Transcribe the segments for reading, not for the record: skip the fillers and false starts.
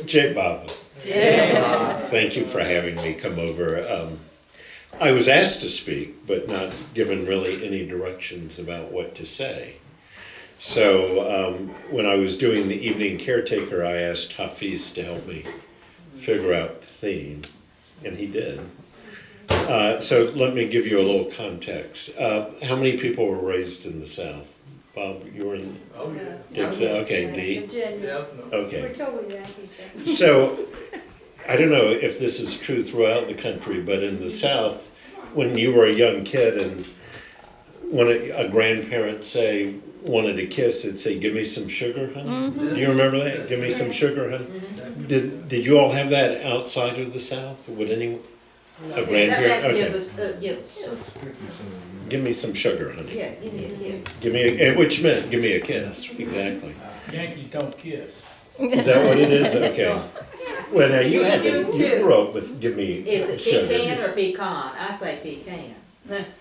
Jay Bob, thank you for having me come over. I was asked to speak, but not given really any directions about what to say. So when I was doing the evening caretaker, I asked Hafiz to help me figure out the theme, and he did. So let me give you a little context. How many people were raised in the South? Bob, you were in? Oh, yes. Okay, Dee? Definitely. Okay. We're totally Yankees then. So, I don't know if this is true throughout the country, but in the South, when you were a young kid and when a grandparent, say, wanted a kiss, it'd say, "Give me some sugar, honey." Mm-hmm. Do you remember that? "Give me some sugar, honey." Did you all have that outside of the South? Would anyone? A grandparent? Okay. Give me some sugar, honey. Yeah, give me a kiss. Give me a, which meant, give me a kiss, exactly. Yankees don't kiss. Is that what it is? Okay. Well, now you had to, You do you too. grew up with give me Is it sugar. pecan or pecan? I say pecan.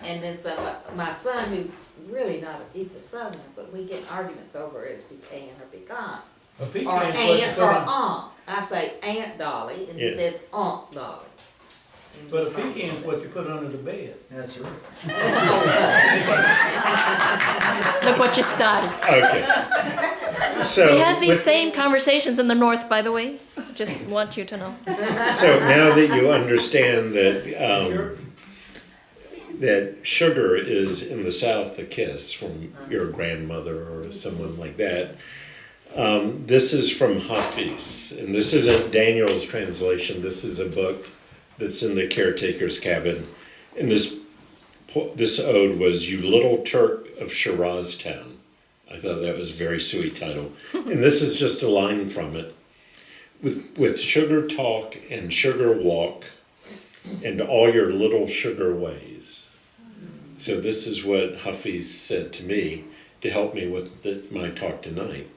And then so my son, who's really not, he's a southerner, but we get arguments over is pecan or pecan. A Or pecan's what you aunt put or on, aunt. I say Aunt Dolly, and he Yeah. says Aunt Dolly. but a pecan's what you put under the bed. That's right. Look what you started. Okay. So We have these with- same conversations in the North, by the way. Just want you to know. So now that you understand that Sure. that sugar is in the South a kiss from your grandmother or someone like that. This is from Hafiz, and this isn't Daniel's translation. This is a book that's in the caretaker's cabin. And this ode was "You Little Turk of Shiraz Town." I thought that was a very sweet title. And this is just a line from it. With sugar talk and sugar walk and all your little sugar ways. So this is what Hafiz said to me to help me with my talk tonight.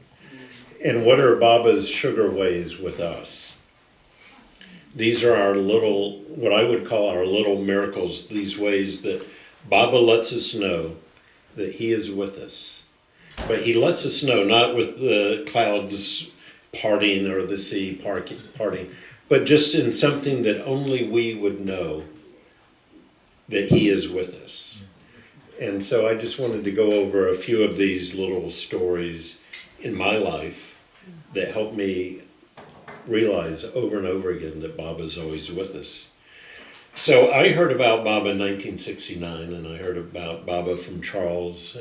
And what are Baba's sugar ways with us? These are our little, what I would call our little miracles, these ways that Baba lets us know that he is with us. But he lets us know, not with the clouds parting or the sea parting, but just in something that only we would know that he is with us. And so I just wanted to go over a few of these little stories in my life that helped me realize over and over again that Baba's always with us. So I heard about Baba in 1969, and I heard about Baba from Charles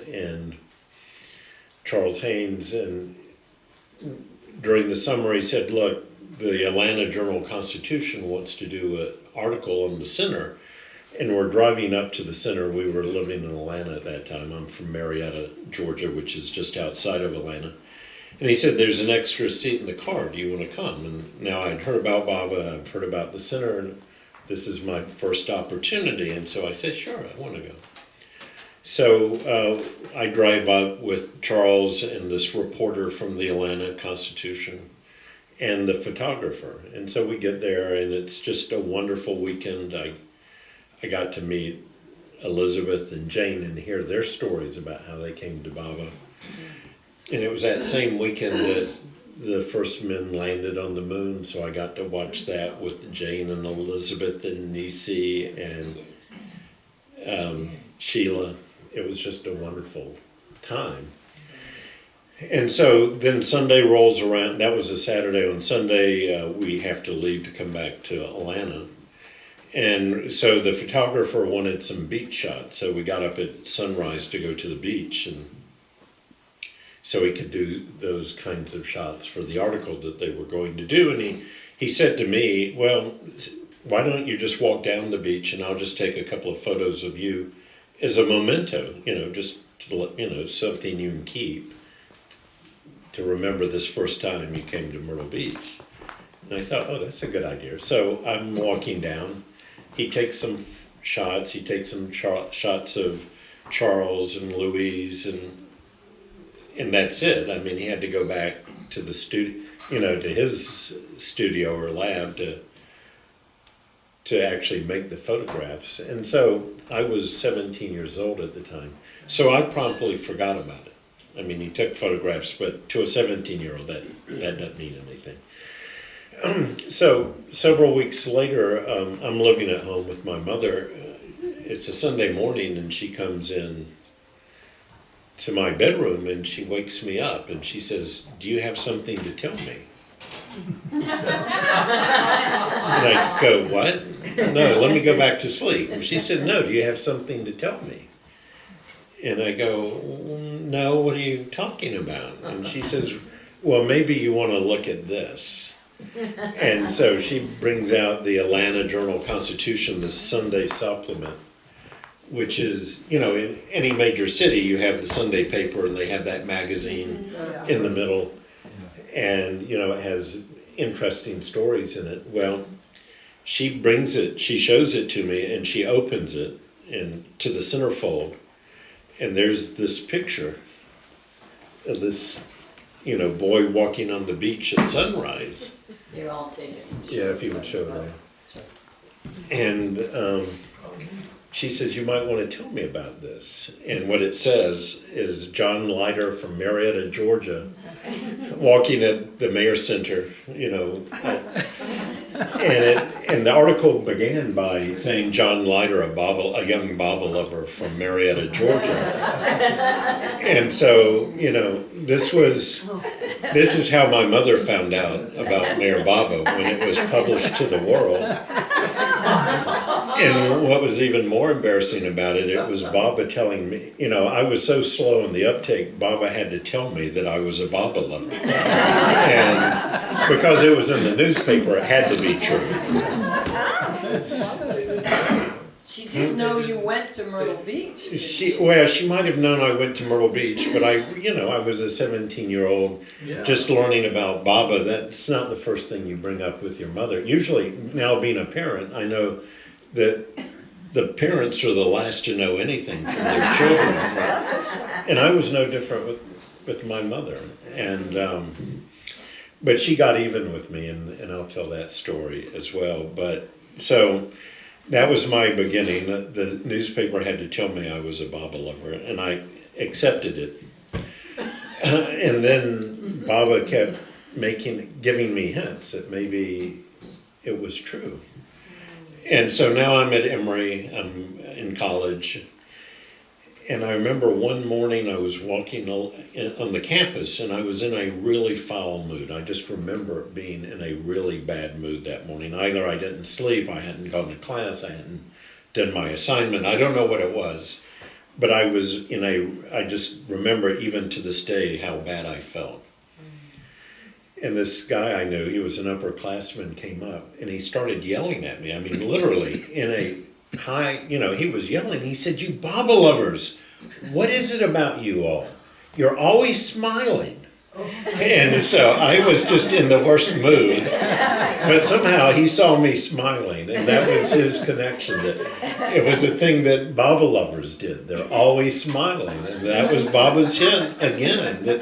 Haynes, and during the summer he said, "Look, the Atlanta Journal-Constitution wants to do an article on the center," and we're driving up to the center. We were living in Atlanta at that time. I'm from Marietta, Georgia, which is just outside of Atlanta. And he said, "There's an extra seat in the car. Do you want to come?" And now I'd heard about Baba, I've heard about the center, and this is my first opportunity. And so I said, "Sure, I want to go." So I drive up with Charles and this reporter from the Atlanta Constitution and the photographer. And so we get there, and it's just a wonderful weekend. I got to meet Elizabeth and Jane and hear their stories about how they came to Baba. And it was that same weekend that the first men landed on the moon, so I got to watch that with Jane and Elizabeth and Nisi and Sheila. It was just a wonderful time. And so then Sunday rolls around. That was a Saturday. On Sunday, we have to leave to come back to Atlanta. And so the photographer wanted some beach shots. So we got up at sunrise to go to the beach, and so he could do those kinds of shots for the article that they were going to do. And he said to me, "Well, why don't you just walk down the beach and I'll just take a couple of photos of you as a memento, just to let, something you can keep to remember this first time you came to Myrtle Beach." And I thought, oh, that's a good idea. So I'm walking down. He takes some shots. He takes some shots of Charles and Louise, and that's it. I mean, he had to go back to the studio, to his studio or lab to actually make the photographs. And so I was 17 years old at the time. So I promptly forgot about it. I mean, he took photographs, but to a 17-year-old, that doesn't mean anything. So several weeks later, I'm living at home with my mother. It's a Sunday morning, and she comes in to my bedroom, and she wakes me up, and she says, "Do you have something to tell me?" And I go, "What? No, let me go back to sleep." And she said, "No, do you have something to tell me?" And I go, "No, what are you talking about?" And she says, "Well, maybe you want to look at this." And so she brings out the Atlanta Journal-Constitution, the Sunday supplement, which is, you know, in any major city, you have the Sunday paper and they have that magazine in the middle. And, you know, it has interesting stories in it. Well, she brings it, she shows it to me, and she opens it to the centerfold. And there's this picture of this, you know, boy walking on the beach at sunrise. You're all taken. Yeah, if you would show that. And she says, "You might want to tell me about this." And what it says is John Leiter from Marietta, Georgia, walking at the Mayor Center, you know. And the article began by saying John Leiter, a young Baba lover from Marietta, Georgia. And so, you know, this is how my mother found out about Mayor Baba, when it was published to the world. And what was even more embarrassing about it, it was Baba telling me, you know, I was so slow in the uptake, Baba had to tell me that I was a Baba lover. And because it was in the newspaper, it had to be true. She didn't know you went to Myrtle Beach. did She might have known I went to Myrtle Beach, but I was a 17-year-old just learning about Baba. That's not the first thing you bring up with your mother. Usually, now being a parent, I know that the parents are the last to know anything from their children. And I was no different with my mother. And but she got even with me, and I'll tell that story as well. But so that was my beginning. The newspaper had to tell me I was a Baba lover, and I accepted it. And then Baba kept giving me hints that maybe it was true. And so now I'm at Emory, I'm in college, and I remember one morning I was walking on the campus, and I was in a really foul mood. I just remember being in a really bad mood that morning. Either I didn't sleep, I hadn't gone to class, I hadn't done my assignment, I don't know what it was, but I just remember even to this day how bad I felt. And this guy I knew, he was an upperclassman, came up and he started yelling at me. I mean, literally in a high, you know, he was yelling. He said, "You Baba lovers, what is it about you all? You're always smiling." And so I was just in the worst mood. But somehow he saw me smiling, and that was his connection. That it was a thing that Baba lovers did. They're always smiling. And that was Baba's hint again, that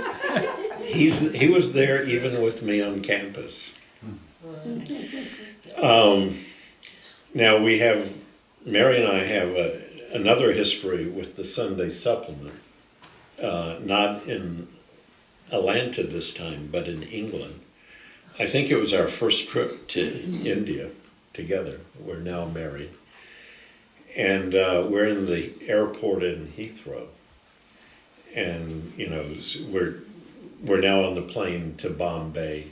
he was there even with me on campus. Now Mary and I have another history with the Sunday supplement, not in Atlanta this time, but in England. I think it was our first trip to India together. We're now married. And we're in the airport in Heathrow. And, you know, we're now on the plane to Bombay.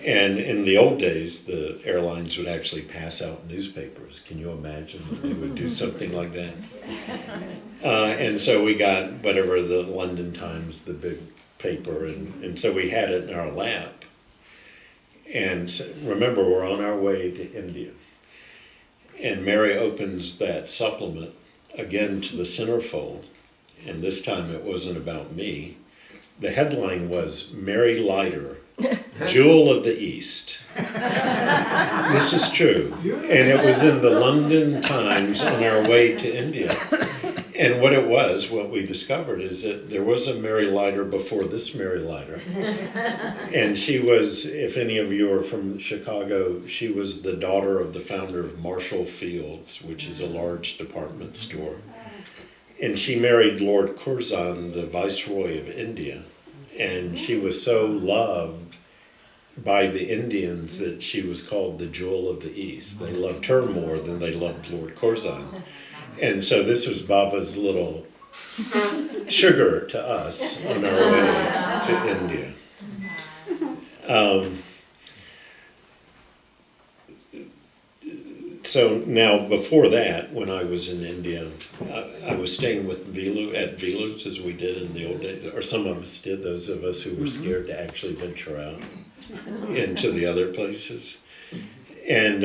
And in the old days, the airlines would actually pass out newspapers. Can you imagine that they would do something like that? And so we got whatever, the London Times, the big paper, and so we had it in our lap. And remember, we're on our way to India. And Mary opens that supplement again to the centerfold, and this time it wasn't about me. The headline was Mary Leiter, Jewel of the East. This is true. And it was in the London Times on our way to India. And what we discovered is that there was a Mary Leiter before this Mary Leiter. And she was, if any of you are from Chicago, she was the daughter of the founder of Marshall Fields, which is a large department store. And she married Lord Curzon, the Viceroy of India. And she was so loved by the Indians that she was called the Jewel of the East. They loved her more than they loved Lord Curzon. And so this was Baba's little sugar to us on our way to India. So now, before that, when I was in India, I was staying with at Vilu's, as we did in the old days, or some of us did, those of us who were scared to actually venture out into the other places. And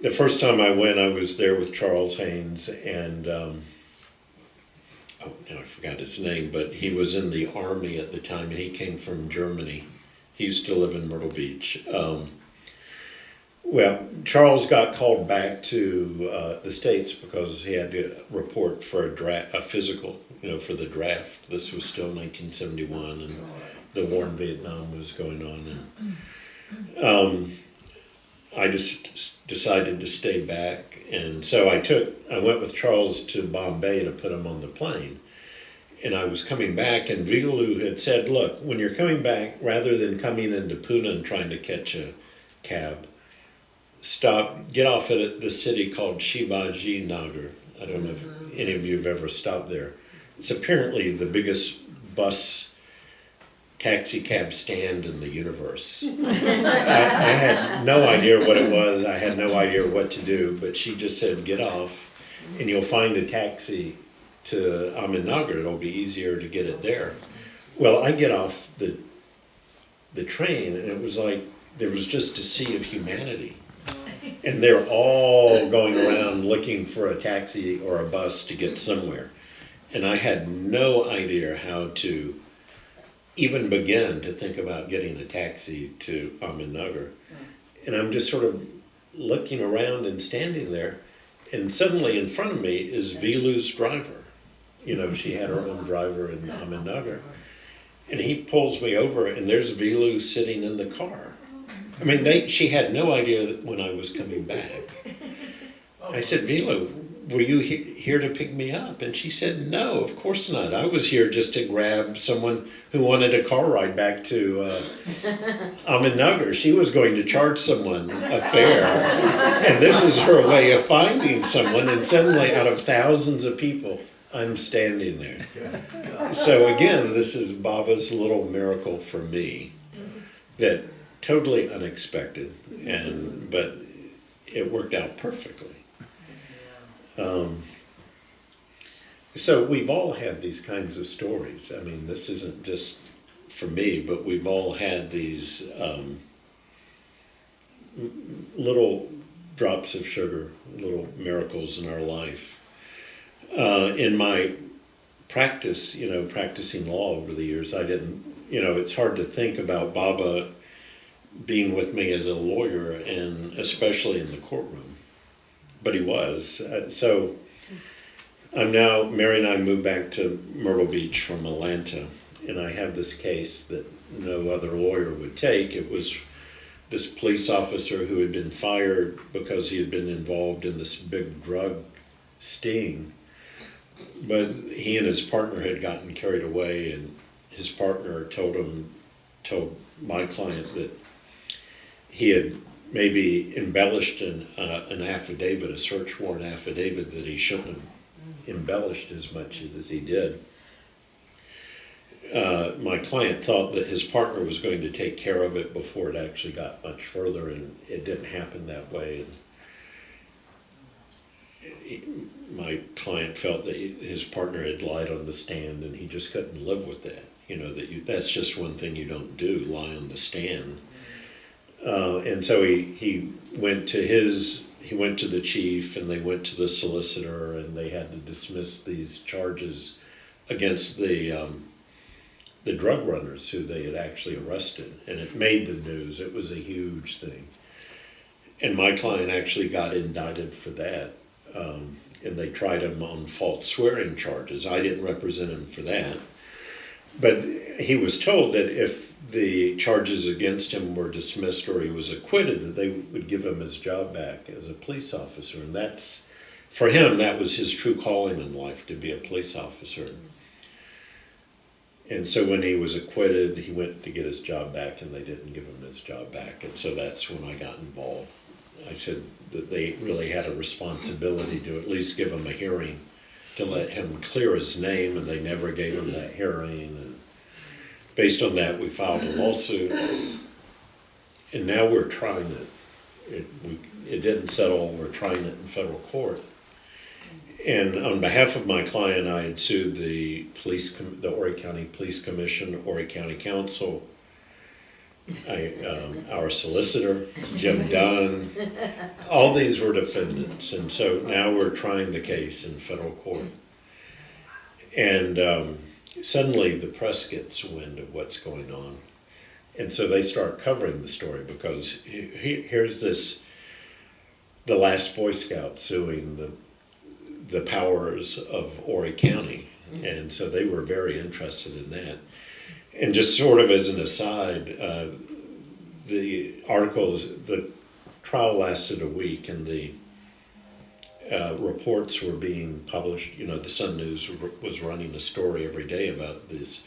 the first time I went, I was there with Charles Haynes, and oh, now I forgot his name, but he was in the army at the time, and he came from Germany. He used to live in Myrtle Beach. Well, Charles got called back to the States because he had to report for a physical, for the draft. This was still 1971, and the war in Vietnam was going on. And I just decided to stay back, and so I went with Charles to Bombay to put him on the plane. And I was coming back, and Vigaloo had said, "Look, when you're coming back, rather than coming into Pune and trying to catch a cab, get off at the city called Shivaji Nagar." I don't know if any of you have ever stopped there. It's apparently the biggest taxi cab stand in the universe. I had no idea what it was. I had no idea what to do, but she just said, "Get off and you'll find a taxi to Ahmednagar. It'll be easier to get it there." Well, I get off the train, and it was like there was just a sea of humanity. And they're all going around looking for a taxi or a bus to get somewhere. And I had no idea how to even begin to think about getting a taxi to Ahmednagar. And I'm just sort of looking around and standing there, and suddenly in front of me is Vilu's driver. She had her own driver in Ahmednagar. And he pulls me over, and there's Vilu sitting in the car. I mean, she had no idea that when I was coming back. I said, "Vilu, were you here to pick me up?" And she said, "No, of course not. I was here just to grab someone who wanted a car ride back to Ahmednagar. She was going to charge someone a fare. And this is her way of finding someone. And suddenly, out of thousands of people, I'm standing there." So again, this is Baba's little miracle for me, that totally unexpected, but it worked out perfectly. So we've all had these kinds of stories. I mean, this isn't just for me, but we've all had these little drops of sugar, little miracles in our life. In my practice, practicing law over the years, I didn't, it's hard to think about Baba being with me as a lawyer, and especially in the courtroom, but he was. So I'm now, Mary and I moved back to Myrtle Beach from Atlanta, and I have this case that no other lawyer would take. It was this police officer who had been fired because he had been involved in this big drug sting, but he and his partner had gotten carried away, and his partner told my client that he had maybe embellished an affidavit, a search warrant affidavit, that he shouldn't have embellished as much as he did. My client thought that his partner was going to take care of it before it actually got much further, and it didn't happen that way. My client felt that his partner had lied on the stand, and he just couldn't live with that. That's just one thing you don't do, lie on the stand. And so he went to the chief, and they went to the solicitor, and they had to dismiss these charges against the drug runners who they had actually arrested. And it made the news. It was a huge thing. And my client actually got indicted for that. And they tried him on false swearing charges. I didn't represent him for that. But he was told that if the charges against him were dismissed or he was acquitted, that they would give him his job back as a police officer. And that's for him, that was his true calling in life, to be a police officer. And so when he was acquitted, he went to get his job back, and they didn't give him his job back. And so that's when I got involved. I said that they really had a responsibility to at least give him a hearing, to let him clear his name, and they never gave him that hearing. And based on that, we filed a lawsuit, and now we're trying it. It didn't settle. We're trying it in federal court. And on behalf of my client, I had sued the Horry County Police Commission, Horry County Council, our solicitor, Jim Dunn. All these were defendants, and so now we're trying the case in federal court. And suddenly the press gets wind of what's going on, and so they start covering the story, because here's the last Boy Scout suing the powers of Horry County, and so they were very interested in that. And just sort of as an aside, the trial lasted a week, and the reports were being published. The Sun News was running a story every day about this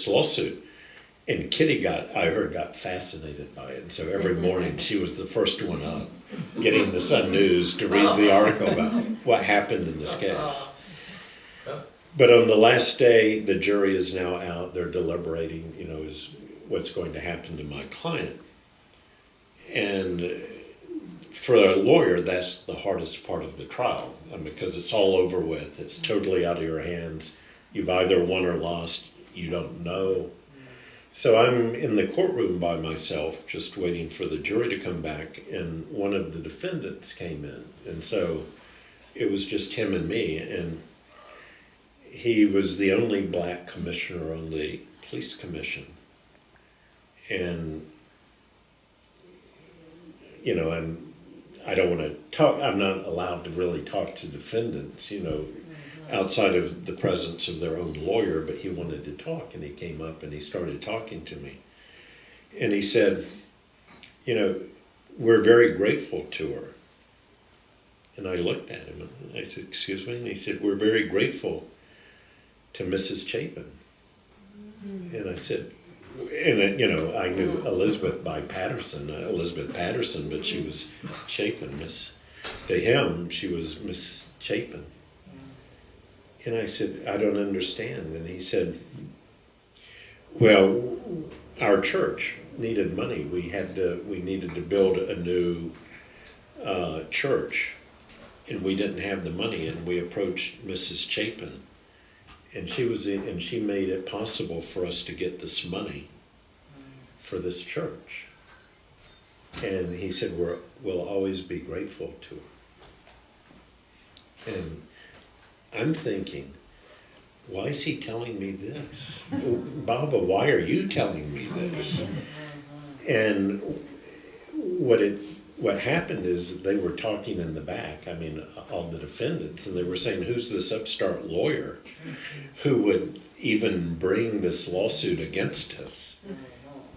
lawsuit. And Kitty I heard, got fascinated by it. And so every morning she was the first one up, getting the Sun News to read the article about what happened in this case. But on the last day, the jury is now out. They're deliberating, is what's going to happen to my client. And for a lawyer, that's the hardest part of the trial, because it's all over with. It's totally out of your hands. You've either won or lost. You don't know. So I'm in the courtroom by myself, just waiting for the jury to come back, and one of the defendants came in. And so it was just him and me, and he was the only black commissioner on the police commission. And, I don't want to talk, I'm not allowed to really talk to defendants, outside of the presence of their own lawyer, but he wanted to talk, and he came up and he started talking to me. And he said, we're very grateful to her. And I looked at him and I said, excuse me? And he said, we're very grateful to Mrs. Chapin. And I said, I knew Elizabeth Patterson, but she was Chapin. To him, she was Miss Chapin. And I said, I don't understand. And he said, well, our church needed money. We needed to build a new church, and we didn't have the money. And we approached Mrs. Chapin, and she made it possible for us to get this money for this church. And he said, we'll always be grateful to her. And I'm thinking, why is he telling me this? Baba, why are you telling me this? And what happened is they were talking in the back, all the defendants, and they were saying, who's this upstart lawyer who would even bring this lawsuit against us?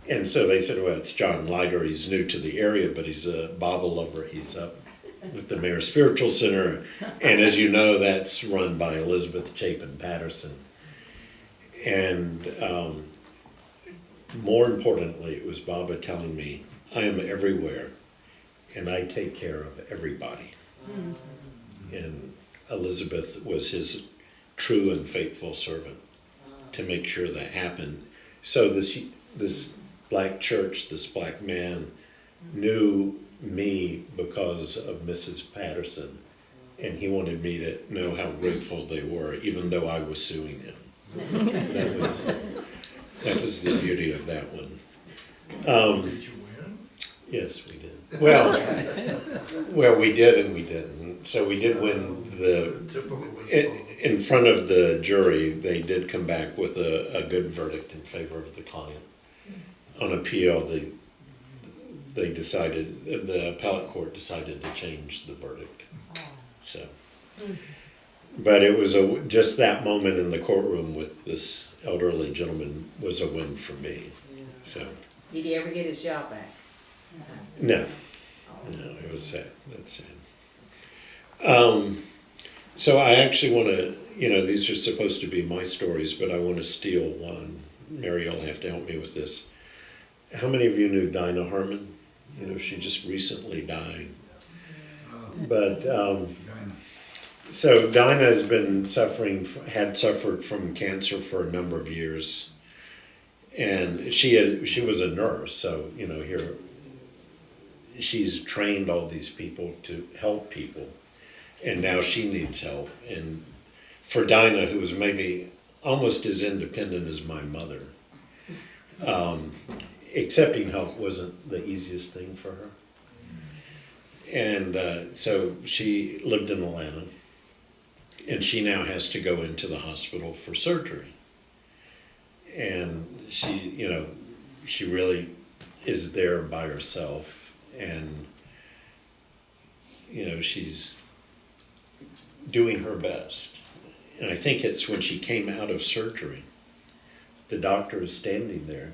And so they said, well, it's John Leiter. He's new to the area, but he's a Baba lover. He's up with the Mayor Spiritual Center, and as you know, that's run by Elizabeth Chapin Patterson. And more importantly, it was Baba telling me, I am everywhere, and I take care of everybody. And Elizabeth was his true and faithful servant to make sure that happened. So this black church, this black man, knew me because of Mrs. Patterson, and he wanted me to know how grateful they were, even though I was suing him. That was the beauty of that one. Did you win? Yes, we did. Well, we did and we didn't. So we did win in front of the jury. They did come back with a good verdict in favor of the client. On appeal, the appellate court decided to change the verdict. So, but it was just that moment in the courtroom with this elderly gentleman was a win for me. So. Did he ever get his job back? No, it was sad. That's sad. So I actually want to, these are supposed to be my stories, but I want to steal one. Mary, you'll have to help me with this. How many of you knew Dinah Harmon? She just recently died. But so Dinah has been had suffered from cancer for a number of years, and she was a nurse. So here she's trained all these people to help people, and now she needs help. And for Dinah, who was maybe almost as independent as my mother, accepting help wasn't the easiest thing for her. And so she lived in Atlanta, and she now has to go into the hospital for surgery. And she really is there by herself, and she's doing her best. And I think it's when she came out of surgery, the doctor is standing there.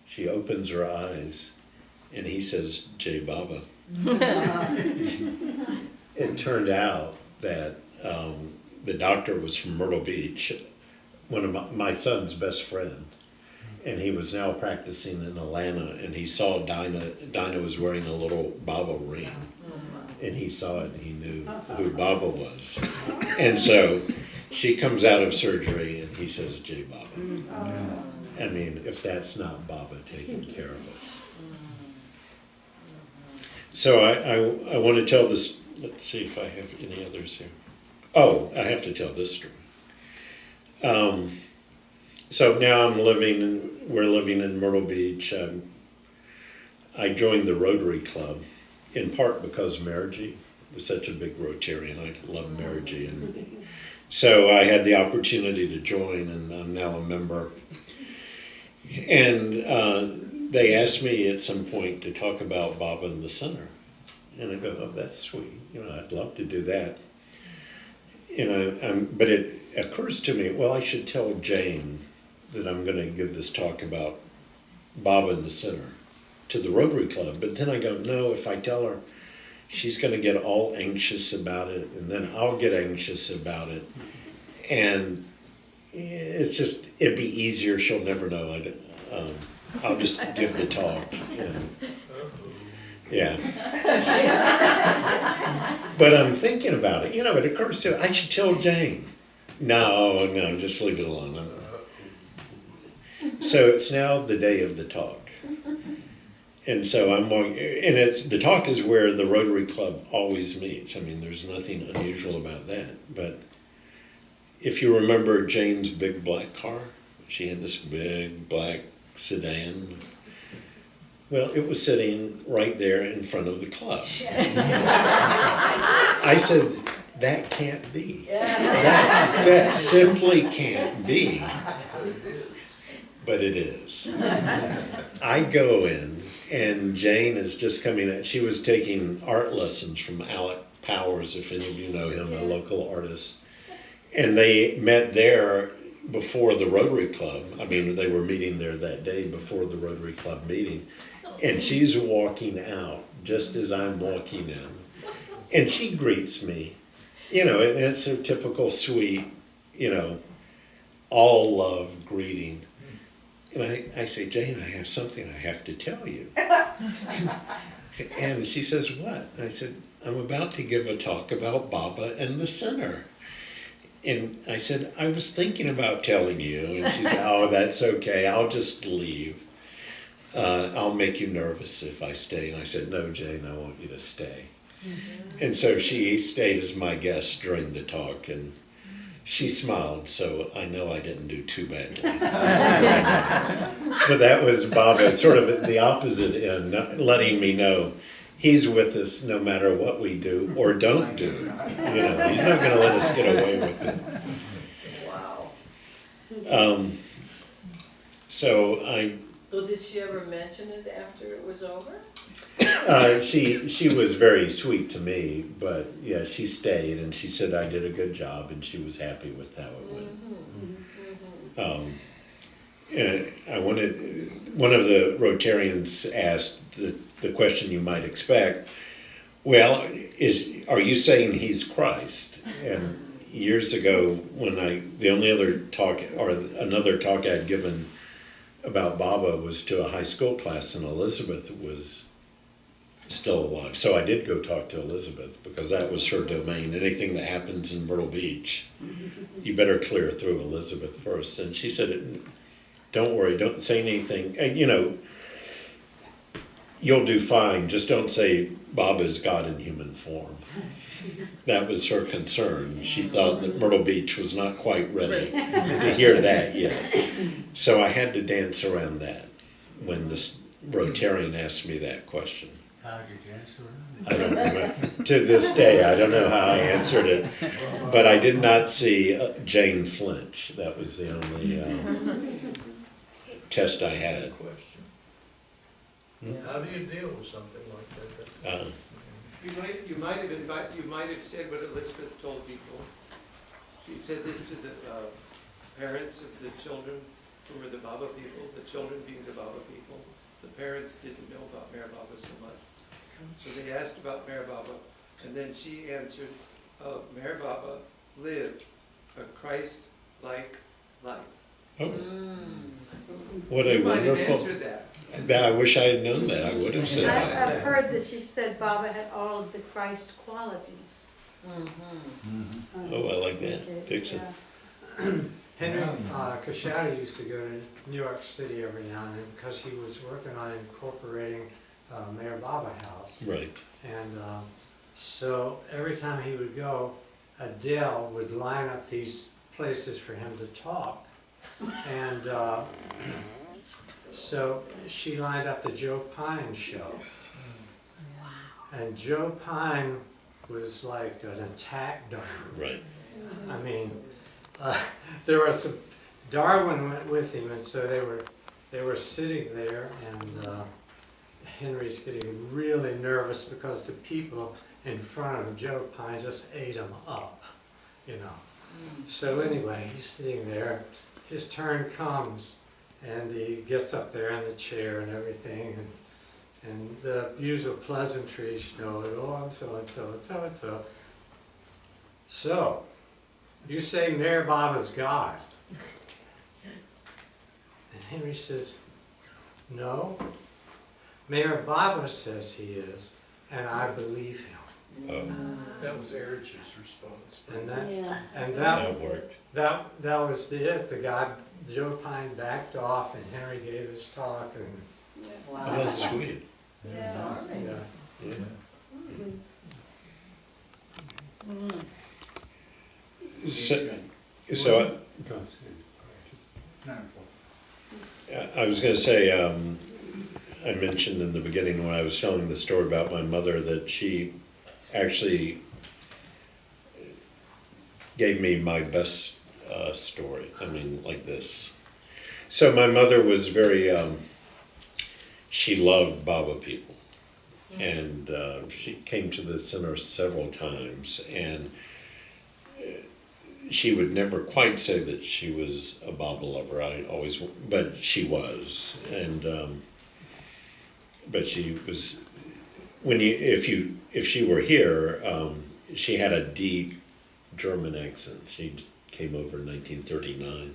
She opens her eyes, and he says, "Jai Baba." It turned out that the doctor was from Myrtle Beach, one of my son's best friend, and he was now practicing in Atlanta, and he saw Dinah. Dinah was wearing a little Baba ring, and he saw it, and he knew who Baba was. And so she comes out of surgery, and he says, "Jai Baba." I mean, if that's not Baba taking care of us. So I want to tell this. Let's see if I have any others here. Oh, I have to tell this story. So now we're living in Myrtle Beach. I joined the Rotary Club, in part because Marigee was such a big Rotarian. I love Marigee. And so I had the opportunity to join, and I'm now a member. And they asked me at some point to talk about Baba in the Center. And I go, "Oh, that's sweet. I'd love to do that." But it occurs to me, well, I should tell Jane that I'm going to give this talk about Baba in the Center to the Rotary Club. But then I go, no, if I tell her, she's going to get all anxious about it, and then I'll get anxious about it. And it'd be easier. She'll never know. I'll just give the talk. And, yeah. But I'm thinking about it. It occurs to me, I should tell Jane. No, just leave it alone. So it's now the day of the talk. And so the talk is where the Rotary Club always meets. I mean, there's nothing unusual about that. But if you remember Jane's big black car, she had this big black sedan. Well, it was sitting right there in front of the club. I said, that can't be. That simply can't be. But it is. I go in, and Jane is just coming in. She was taking art lessons from Alec Powers, if any of you know him, a local artist. And they met there before the Rotary Club. I mean, they were meeting there that day before the Rotary Club meeting. And she's walking out just as I'm walking in. And she greets me, and it's a typical sweet, all love greeting. And I say, Jane, I have something I have to tell you. And she says, what? I said, I'm about to give a talk about Baba and the Center. And I said, I was thinking about telling you. And she said, oh, that's okay. I'll just leave. I'll make you nervous if I stay. And I said, no, Jane, I want you to stay. Mm-hmm. And so she stayed as my guest during the talk, and she smiled, so I know I didn't do too badly. But that was Baba, sort of at the opposite end, letting me know he's with us no matter what we do or don't do. He's not going to let us get away with it. Wow. So did she ever mention it after it was over? She was very sweet to me, but yeah, she stayed and she said I did a good job and she was happy with how it went. And one of the Rotarians asked the question you might expect. Well, are you saying he's Christ? And years ago, the only other talk, or another talk I'd given about Baba was to a high school class, and Elizabeth was still alive. So I did go talk to Elizabeth, because that was her domain. Anything that happens in Myrtle Beach, you better clear through Elizabeth first. And she said, don't worry, don't say anything. And, you'll do fine, just don't say Baba's God in human form. That was her concern. She thought that Myrtle Beach was not quite ready to hear that yet. So I had to dance around that when this Rotarian asked me that question. How did you answer it? I don't remember. To this day, I don't know how I answered it. But I did not see Jane flinch. That was the only test I had. Question. How do you deal with something like that? You might have said what Elizabeth told people. She said this to the parents of the children who were the Baba people, the children being the Baba people. The parents didn't know about Meher Baba so much. So they asked about Meher Baba, and then she answered, Meher Baba lived a Christ-like life. Oh, what a You might have wonderful. answered that. I wish I had known that. I would have said that. I've heard that she said Baba had all of the Christ qualities. Oh, I like that. Dixon. Henry Kashadi used to go to New York City every now and then because he was working on incorporating Mayor Baba House. Right. And so every time he would go, Adele would line up these places for him to talk. And so she lined up the Joe Pine show. And Joe Pine was like an attack dog. Right. I mean, there was some, Darwin went with him, and so they were sitting there, and Henry's getting really nervous because the people in front of Joe Pine just ate him up, So anyway, he's sitting there, his turn comes, and he gets up there in the chair and everything, and the usual pleasantries, oh, I'm so-and-so, and so-and-so. So, you say Mayor Baba's God. And Henry says, no, Mayor Baba says he is, and I believe him. That was Erich's response. And that, Yeah. and That worked. that was it. The guy, Joe Pine, backed off, and Henry gave his talk, and Oh, that's sweet. yeah. Yeah. So I was going to say, I mentioned in the beginning when I was telling the story about my mother that she actually gave me my best story. I mean, like this. So my mother was very, she loved Baba people. And she came to the center several times, and she would never quite say that she was a Baba lover. But she was, and but she was. If she were here, she had a deep German accent. She came over in 1939.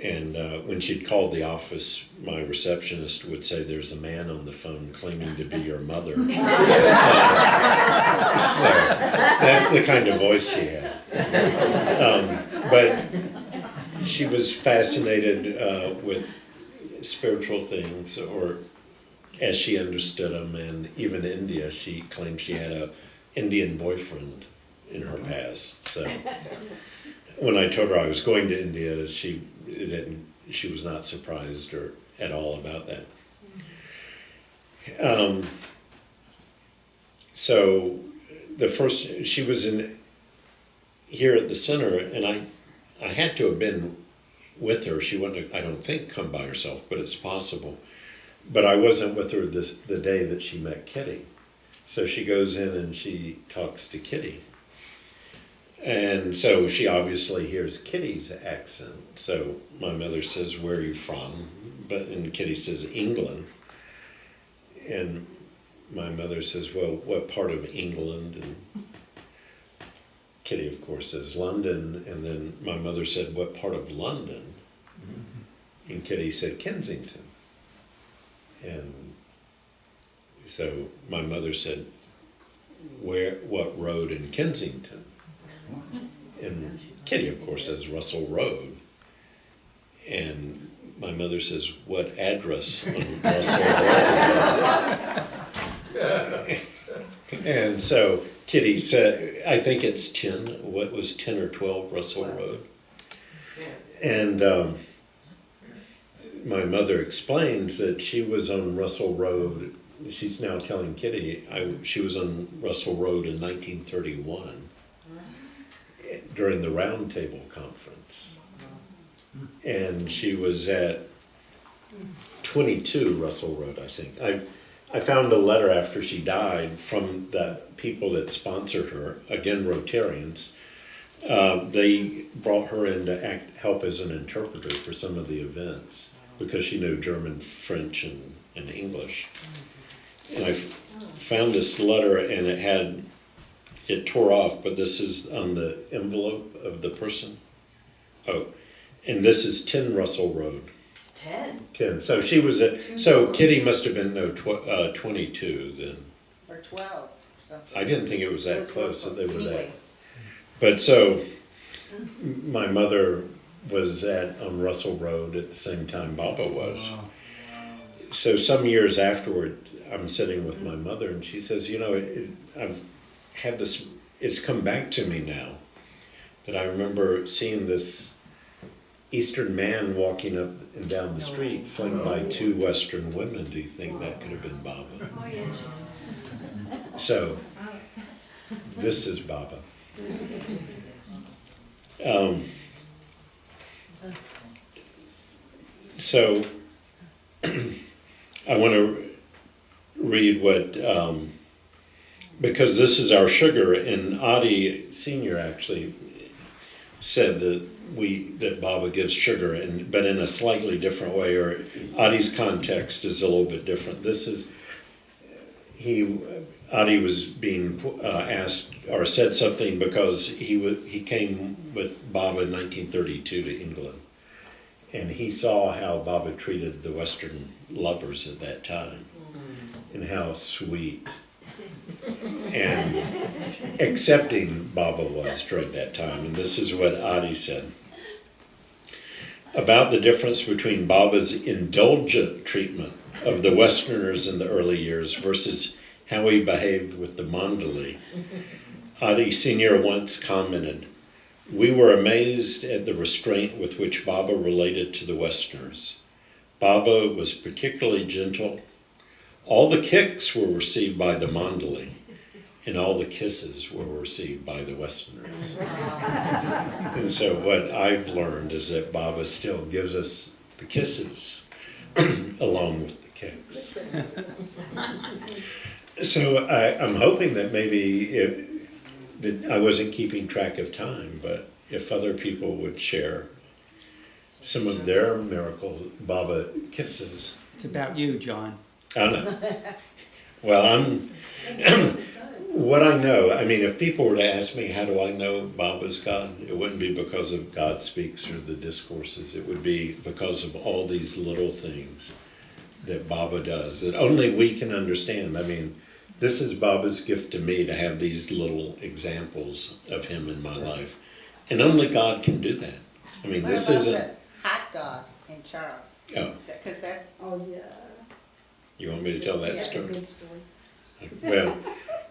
And when she'd called the office, my receptionist would say, "There's a man on the phone claiming to be your mother." So that's the kind of voice she had. But she was fascinated with spiritual things, or as she understood them. And even India, she claimed she had an Indian boyfriend in her past. So when I told her I was going to India, she was not surprised or at all about that. So she was here at the center, and I had to have been with her. She wouldn't have, I don't think, come by herself, but it's possible. But I wasn't with her the day that she met Kitty. So she goes in and she talks to Kitty. And so she obviously hears Kitty's accent. So my mother says, "Where are you from?" And Kitty says, "England." And my mother says, "Well, what part of England?" Kitty, of course, says London, and then my mother said, what part of London? And Kitty said Kensington. And so my mother said, what road in Kensington? And Kitty, of course, says Russell Road. And my mother says, what address on Russell Road? And so Kitty said, I think it's 10, what was 10 or 12 Russell Road? And my mother explains that she was on Russell Road. She's now telling Kitty she was on Russell Road in 1931 during the Round Table Conference. And she was at 22 Russell Road, I think. I found a letter after she died from the people that sponsored her, again Rotarians. They brought her in to help as an interpreter for some of the events because she knew German, French, and English. And I found this letter, and it tore off, but this is on the envelope of the person. Oh, and this is 10 Russell Road. 10. So she was so Kitty must have been 22 then. Or 12, so. I didn't think it was that close that they were Anyway. that. But so my mother was on Russell Road at the same time Baba was. So some years afterward, I'm sitting with my mother, and she says, I've had this, it's come back to me now, that I remember seeing this Eastern man walking up and down the street, flanked by 2 Western women. Do you think that could have been Baba? So, this is Baba. So, I want to read what, because this is our sugar, and Adi Sr. actually said that Baba gives sugar, but in a slightly different way, or Adi's context is a little bit different. Adi was being asked or said something because he came with Baba in 1932 to England, and he saw how Baba treated the Western lovers at that time, and how sweet and accepting Baba was during that time. And this is what Adi said about the difference between Baba's indulgent treatment of the Westerners in the early years versus how he behaved with the Mandali. Adi Sr. once commented, "We were amazed at the restraint with which Baba related to the Westerners. Baba was particularly gentle. All the kicks were received by the Mandali, and all the kisses were received by the Westerners." And so what I've learned is that Baba still gives us the kisses along with the kicks. So I'm hoping that maybe that I wasn't keeping track of time, but if other people would share some of their miracle Baba kisses. It's about you, John. I know. Well, what I know, I mean, if people were to ask me, how do I know Baba's God? It wouldn't be because of God speaks or the discourses. It would be because of all these little things that Baba does that only we can understand. I mean, this is Baba's gift to me, to have these little examples of him in my life. And only God can do that. I mean, this isn't... the hot dog in Charles? Oh, Because that's... Oh, yeah. you want me to tell that Yeah, story? good story. Well,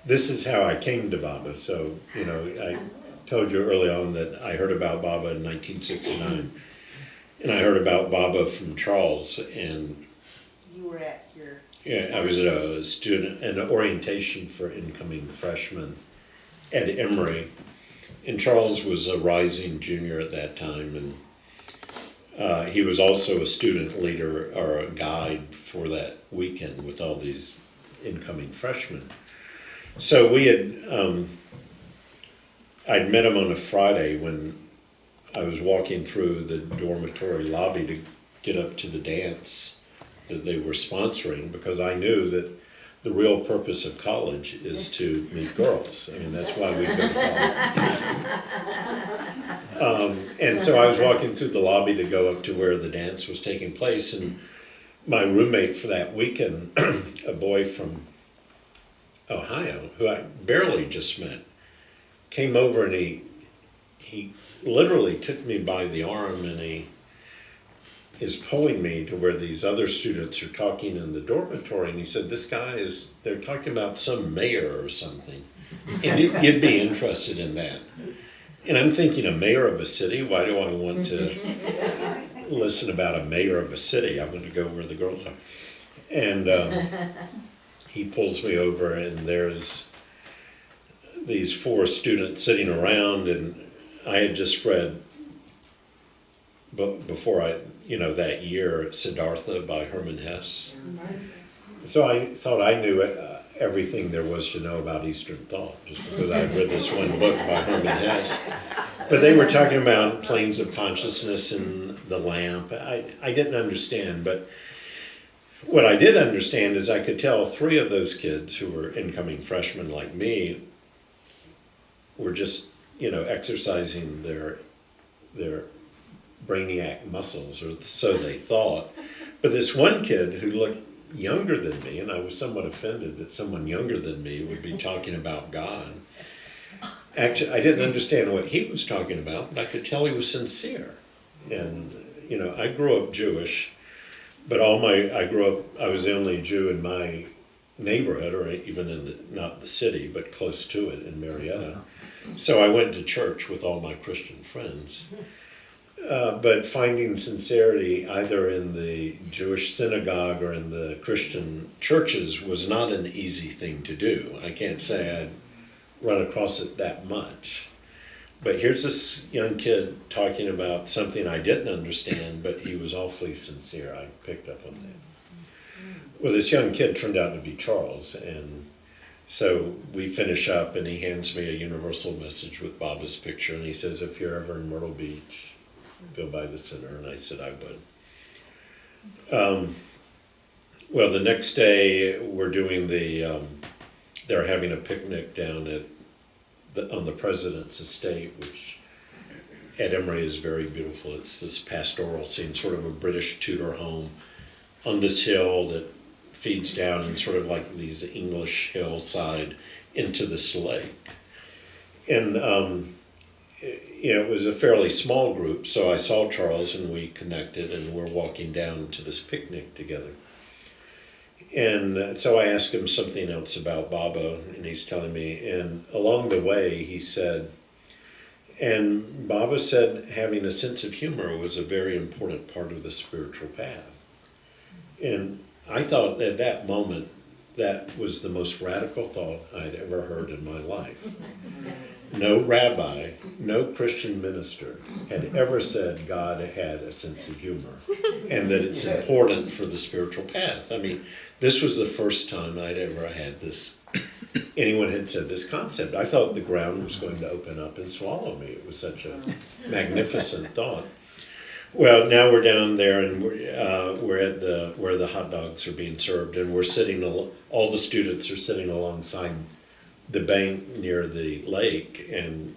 this is how I came to Baba. So, I told you early on that I heard about Baba in 1969. And I heard about Baba from Charles. And You were at your... yeah, I was at an orientation for incoming freshmen at Emory. And Charles was a rising junior at that time. And he was also a student leader or a guide for that weekend with all these incoming freshmen. So we had, I'd met him on a Friday when I was walking through the dormitory lobby to get up to the dance that they were sponsoring, because I knew that the real purpose of college is to meet girls. I mean, that's why we go to college. And so I was walking through the lobby to go up to where the dance was taking place, and my roommate for that weekend, a boy from Ohio, who I barely just met, came over and he literally took me by the arm, and he is pulling me to where these other students are talking in the dormitory, and he said, they're talking about some mayor or something, and you'd be interested in that. And I'm thinking, a mayor of a city? Why do I want to listen about a mayor of a city? I'm going to go where the girls are. And he pulls me over, and there's these 4 students sitting around, and I had just read, before that year, Siddhartha by Hermann Hesse. So I thought I knew everything there was to know about Eastern thought, just because I read this one book by Hermann Hesse. But they were talking about planes of consciousness and the lamp. I didn't understand, but what I did understand is I could tell 3 of those kids who were incoming freshmen like me were just, exercising their brainiac muscles, or so they thought. But this one kid who looked younger than me, and I was somewhat offended that someone younger than me would be talking about God. Actually, I didn't understand what he was talking about, but I could tell he was sincere. And, I grew up Jewish, but I was the only Jew in my neighborhood, or even not the city, but close to it in Marietta. So I went to church with all my Christian friends. But finding sincerity either in the Jewish synagogue or in the Christian churches was not an easy thing to do. I can't say I'd run across it that much. But here's this young kid talking about something I didn't understand, but he was awfully sincere. I picked up on that. Well, this young kid turned out to be Charles, and so we finish up, and he hands me a universal message with Baba's picture, and he says, if you're ever in Myrtle Beach, go by the center. And I said I would. Well, the next day we're doing they're having a picnic down on the president's estate, which at Emory is very beautiful. It's this pastoral scene, sort of a British Tudor home on this hill that feeds down in sort of like these English hillside into this lake. And it was a fairly small group, so I saw Charles and we connected, and we're walking down to this picnic together. And so I asked him something else about Baba, and he's telling me, and along the way he said, and Baba said having a sense of humor was a very important part of the spiritual path. And I thought at that moment that was the most radical thought I'd ever heard in my life. No rabbi, no Christian minister had ever said God had a sense of humor and that it's important for the spiritual path. I mean, this was the first time I'd ever had anyone had said this concept. I thought the ground was going to open up and swallow me. It was such a magnificent thought. Well, now we're down there, and we're at where the hot dogs are being served, and we're sitting. All the students are sitting alongside the bank near the lake, and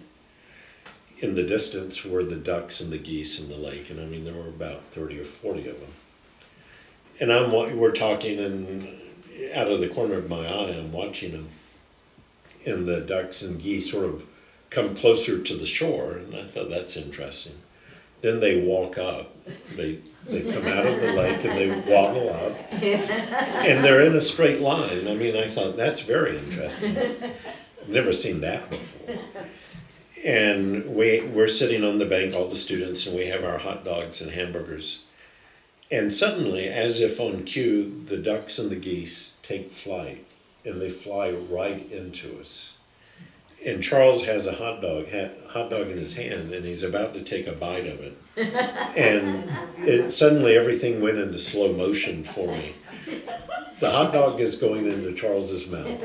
in the distance were the ducks and the geese in the lake, and I mean there were about 30 or 40 of them. And we're talking, and out of the corner of my eye, I'm watching them, and the ducks and geese sort of come closer to the shore, and I thought that's interesting. Then they walk up. They come out of the lake and they waddle up, and they're in a straight line. I mean, I thought that's very interesting. I've never seen that before. And we're sitting on the bank, all the students, and we have our hot dogs and hamburgers. And suddenly, as if on cue, the ducks and the geese take flight, and they fly right into us. And Charles has a hot dog in his hand, and he's about to take a bite of it. And suddenly everything went into slow motion for me. The hot dog is going into Charles's mouth.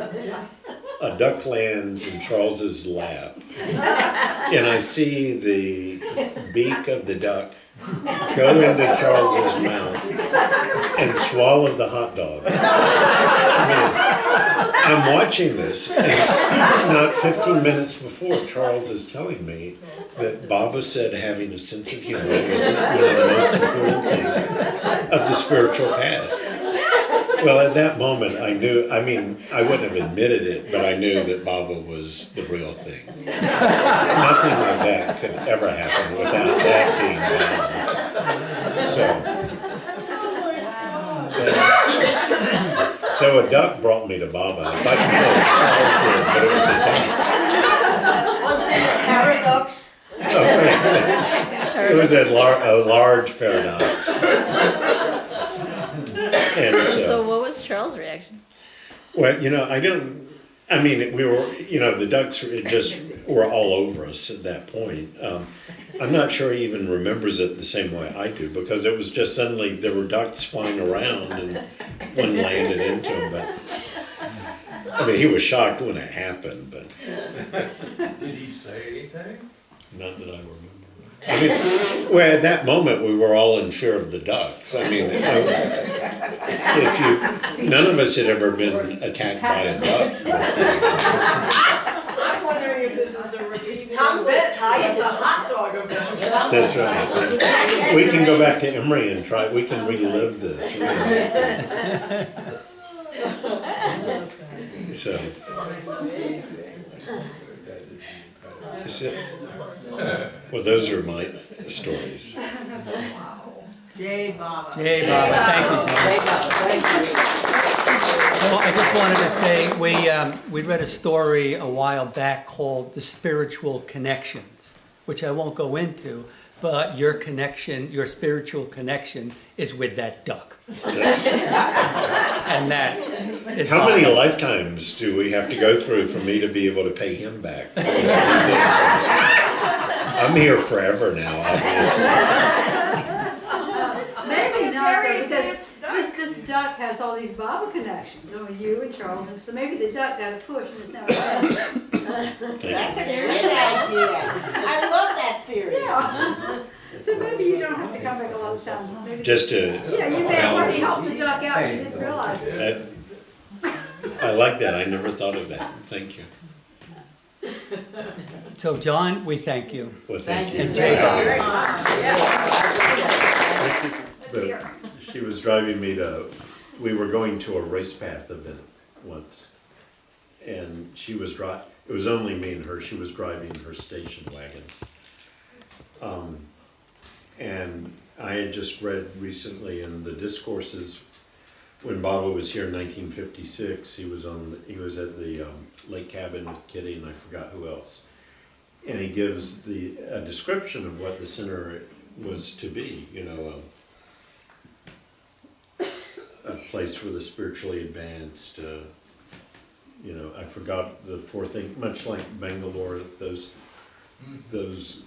A duck lands in Charles's lap. And I see the beak of the duck go into Charles's mouth. and swallowed the hot dog. I'm watching this, and not 15 minutes before, Charles is telling me that Baba said having a sense of humor was one of the most important things of the spiritual path. Well, at that moment, I knew, I mean, I wouldn't have admitted it, but I knew that Baba was the real thing. Nothing like that could ever happen without that being Baba. So a duck brought me to Baba. If I can say Charles did, but it was a duck. Wasn't it a paradox? It was a large paradox. And So what was Charles' reaction? well, I mean, we were, the ducks were all over us at that point. I'm not sure he even remembers it the same way I do, because it was just suddenly there were ducks flying around and one landed into him. But I mean, he was shocked when it happened, but Did he say anything? not that I remember. I mean, well, at that moment we were all in fear of the ducks. I mean, none of us had ever been attacked by a duck. I'm wondering if this is a repeat. His tongue was tied to hot dog of them. That's right. We can go back to Emory and try. We can relive this. Well, those are my stories. Jay Baba. Jay Baba, thank you, John. Well, I just wanted to say, we read a story a while back called The Spiritual Connections, which I won't go into, but your spiritual connection is with that duck. And that is How many Baba. lifetimes do we have to go through for me to be able to pay him back? I'm here forever now, obviously. Maybe not, though, because this duck has all these Baba connections, only you and Charles, and so maybe the duck got a push and it's now. That's a great idea. I love that theory. Yeah. So maybe you don't have to come back a lot of times. Maybe, Just to yeah, you may have already helped the duck out, you didn't realize it. I like that. I never thought of that. Thank you. So, John, we thank you. Well, thank you. And Jay Baba. But she was driving me we were going to a race path event once. And it was only me and her. She was driving her station wagon. And I had just read recently in the discourses, when Baba was here in 1956, he was at the lake cabin with Kitty and I forgot who else. And he gives a description of what the center was to be, a place for the spiritually advanced, I forgot the four things, much like Bangalore, those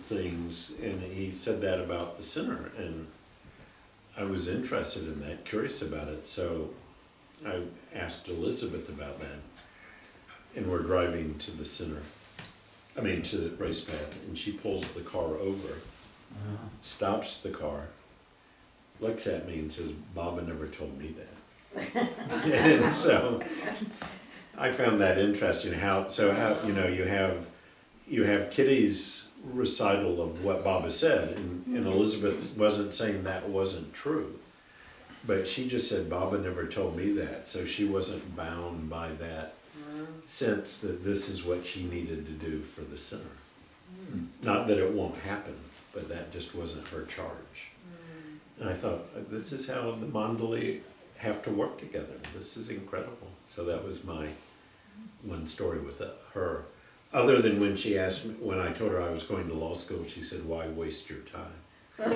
things, and he said that about the center, and I was interested in that, curious about it, so I asked Elizabeth about that, and we're driving to the center, to the race path, and she pulls the car over, stops the car, looks at me and says, Baba never told me that. And so I found that interesting, how you have Kitty's recital of what Baba said, and Elizabeth wasn't saying that wasn't true, but she just said Baba never told me that, so she wasn't bound by that sense that this is what she needed to do for the center. Not that it won't happen, but that just wasn't her charge. And I thought, this is how the Mandali have to work together. This is incredible. So that was my one story with her. Other than when she asked me, when I told her I was going to law school, she said, why waste your time? I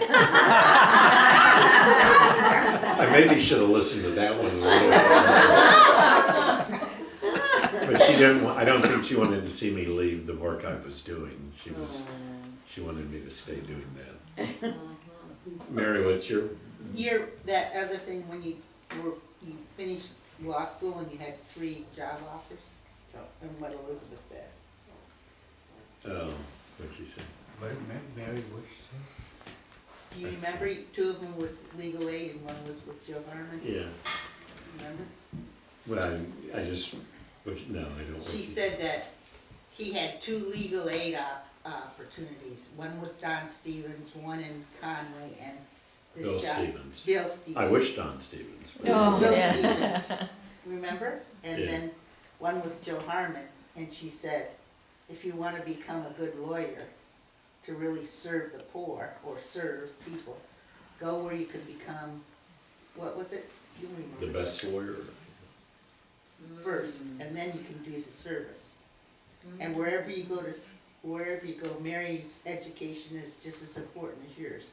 maybe should have listened to that one a little bit. But I don't think she wanted to see me leave the work I was doing. She wanted me to stay doing that. Mary, what's your? That other thing when you finished law school and you had 3 job offers, and what Elizabeth said. Oh, what'd she say? Mary, what'd she say? Do you remember 2 of them with legal aid and 1 with with Joe Harmon, Yeah, remember? well, I just, no, I don't. She said that he had 2 legal aid opportunities, one with Don Stevens, one in Conway, and this Bill job. Stevens. Bill Stevens. I wish Don Stevens. Oh, Bill yeah. Stevens, remember? And Yeah. then one with Joe Harmon, and she said, if you wanna become a good lawyer, to really serve the poor, or serve people, go where you can become, what was it? You remember. The best lawyer. First, and then you can do the service. And wherever you go wherever you go, Mary's education is just as important as yours.